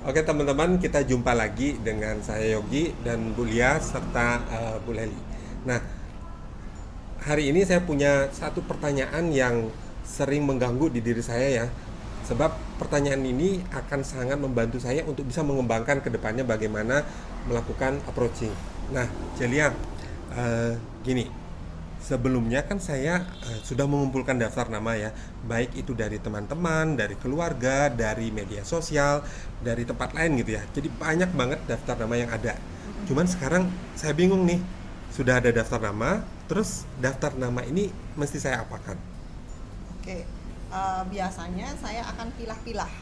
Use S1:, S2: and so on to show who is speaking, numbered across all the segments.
S1: Oke teman-teman, kita jumpa lagi dengan saya Yogi dan Bu Lia serta Bu Leli. Nah, hari ini saya punya satu pertanyaan yang sering mengganggu di diri saya ya. Sebab pertanyaan ini akan sangat membantu saya untuk bisa mengembangkan ke depannya bagaimana melakukan approaching. Nah, Celia, gini, sebelumnya kan saya sudah mengumpulkan daftar nama ya, baik itu dari teman-teman, dari keluarga, dari media sosial, dari tempat lain gitu ya. Jadi banyak banget daftar nama yang ada. Cuman sekarang saya bingung nih, sudah ada daftar nama, terus daftar nama ini mesti saya apakan?
S2: Oke, biasanya saya akan pilah-pilah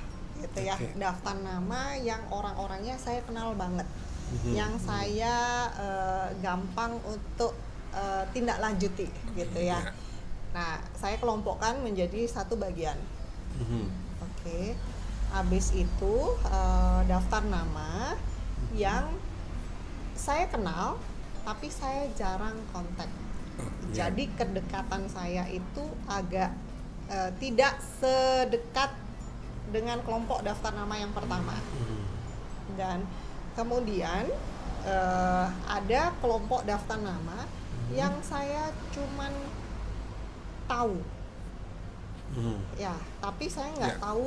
S2: gitu ya,
S1: Oke.
S2: daftar nama yang orang-orangnya saya kenal banget,
S1: Mhm.
S2: yang saya gampang untuk tindak lanjuti gitu ya.
S1: Ya.
S2: Nah, saya kelompokkan menjadi satu bagian.
S1: Mhm.
S2: Oke, habis itu daftar nama yang saya kenal tapi saya jarang kontak.
S1: Oh, ya.
S2: Jadi kedekatan saya itu agak tidak sedekat dengan kelompok daftar nama yang pertama.
S1: Mhm.
S2: Dan kemudian ada kelompok daftar nama yang saya cuman tahu
S1: Mhm.
S2: ya, tapi saya nggak
S1: Ya.
S2: tahu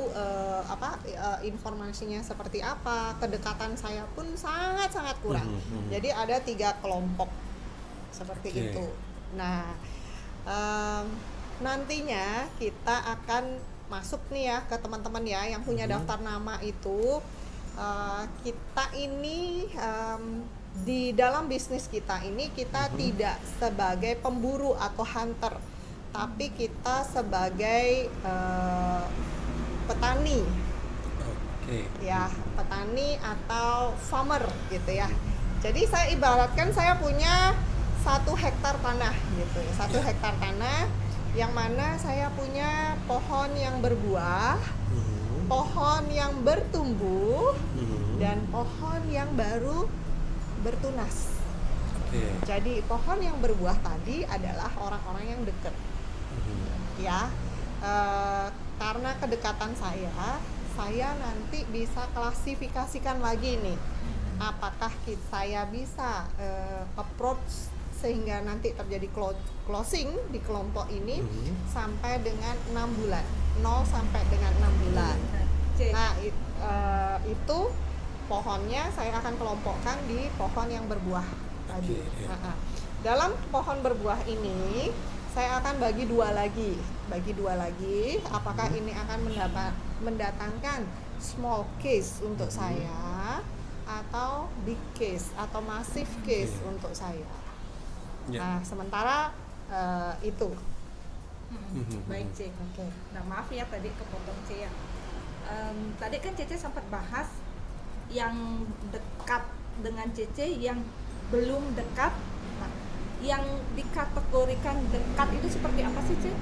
S2: informasinya seperti apa. Kedekatan saya pun sangat-sangat kurang. Jadi ada 3 kelompok seperti
S1: Oke.
S2: itu. Nah, nantinya kita akan masuk nih ya ke teman-teman ya yang punya daftar nama itu. Kita ini di dalam bisnis kita ini kita tidak sebagai pemburu atau hunter, tapi kita sebagai petani
S1: Oke.
S2: ya, petani atau farmer gitu ya. Jadi saya ibaratkan saya punya 1 hektar tanah gitu ya, 1 hektar tanah yang mana saya punya pohon yang berbuah,
S1: Mhm.
S2: pohon yang bertumbuh,
S1: Mhm.
S2: dan pohon yang baru bertunas.
S1: Oke.
S2: Jadi pohon yang berbuah tadi adalah orang-orang yang dekat
S1: Mhm.
S2: ya. Karena kedekatan saya nanti bisa klasifikasikan lagi nih, apakah saya bisa approach sehingga nanti terjadi closing di kelompok ini sampai dengan 6 bulan, 0 sampai dengan 6 bulan. Nah, itu pohonnya saya akan kelompokkan di pohon yang berbuah tadi.
S1: Oke, ya.
S2: Dalam pohon berbuah ini saya akan bagi dua lagi. Apakah ini akan mendatangkan small case untuk saya atau big case atau massive case untuk saya.
S1: Ya.
S2: Nah, sementara itu.
S3: Baik Cek.
S2: Oke.
S3: Nah maaf ya tadi kepotong Cek ya. Tadi kan Cece sempat bahas yang dekat dengan Cece, yang belum dekat. Nah, yang dikategorikan dekat itu seperti apa sih Cek?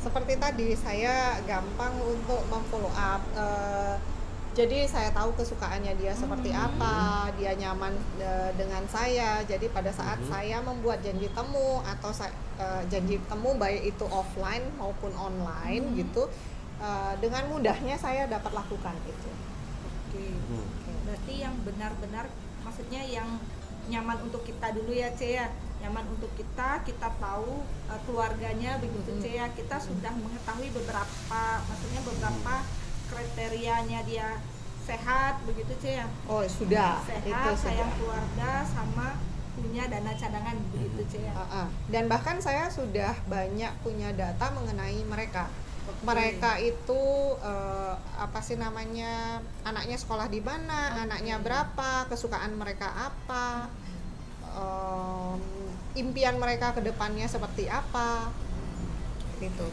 S2: Seperti tadi, saya gampang untuk memfollow up. Jadi saya tahu kesukaannya dia seperti apa, dia nyaman dengan saya. Jadi pada saat saya membuat janji temu atau janji temu baik itu offline maupun online gitu, dengan mudahnya saya dapat lakukan itu.
S3: Oke. Berarti yang benar-benar, maksudnya yang nyaman untuk kita dulu ya Cek ya. Nyaman untuk kita tahu keluarganya begitu Cek ya. Kita sudah mengetahui beberapa kriterianya, dia sehat begitu Cek ya.
S2: Oh, sudah.
S3: Sehat,
S2: Itu
S3: sayang
S2: sudah.
S3: keluarga, sama punya dana cadangan begitu Cek ya.
S2: Dan bahkan saya sudah banyak punya data mengenai mereka. Mereka itu anaknya sekolah di mana, anaknya berapa, kesukaan mereka apa, impian mereka ke depannya seperti apa, gitu.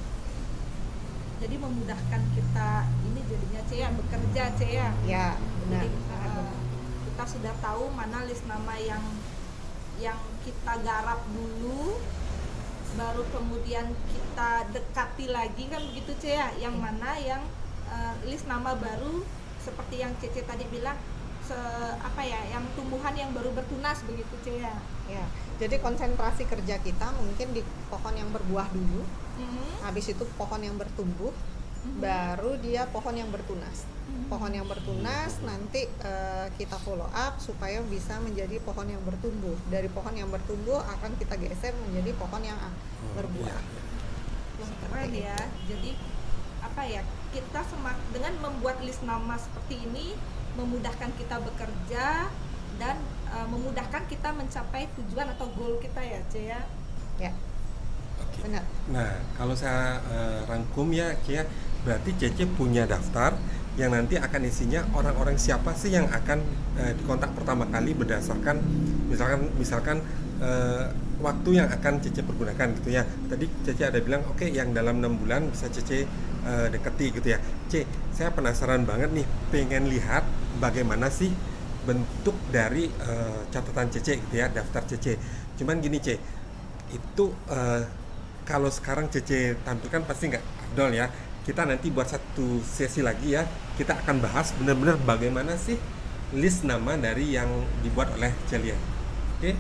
S3: Jadi memudahkan kita ini jadinya Cek ya, bekerja Cek ya.
S2: Ya, benar.
S3: Jadi kita sudah tahu mana list nama yang kita garap dulu, baru kemudian kita dekati lagi kan begitu Cek ya. Yang mana yang list nama baru seperti yang Cece tadi bilang, yang tumbuhan yang baru bertunas begitu Cek ya.
S2: Ya. Jadi konsentrasi kerja kita mungkin di pohon yang berbuah dulu. Habis itu pohon yang bertumbuh, baru dia pohon yang bertunas. Pohon yang bertunas nanti kita follow up supaya bisa menjadi pohon yang bertumbuh. Dari pohon yang bertumbuh akan kita geser menjadi pohon yang berbuah.
S3: Wah, keren ya. Jadi apa ya, kita dengan membuat list nama seperti ini memudahkan kita bekerja dan memudahkan kita mencapai tujuan atau goal kita ya, Ce ya.
S2: Ya,
S1: Oke.
S2: benar.
S1: Nah, kalau saya rangkum ya, Kia, berarti Cece punya daftar yang nanti akan isinya orang-orang siapa sih yang akan dikontak pertama kali berdasarkan misalkan waktu yang akan Cece pergunakan gitu ya. Tadi Cece ada bilang oke, yang dalam 6 bulan bisa Cece deketi gitu ya. Saya penasaran banget nih, pengen lihat bagaimana sih bentuk dari catatan Cece gitu ya, daftar Cece. Cuman gini itu kalau sekarang Cece tampilkan pasti nggak afdol ya. Kita nanti buat satu sesi lagi ya, kita akan bahas benar-benar bagaimana sih list nama dari yang dibuat oleh Celia. Oke?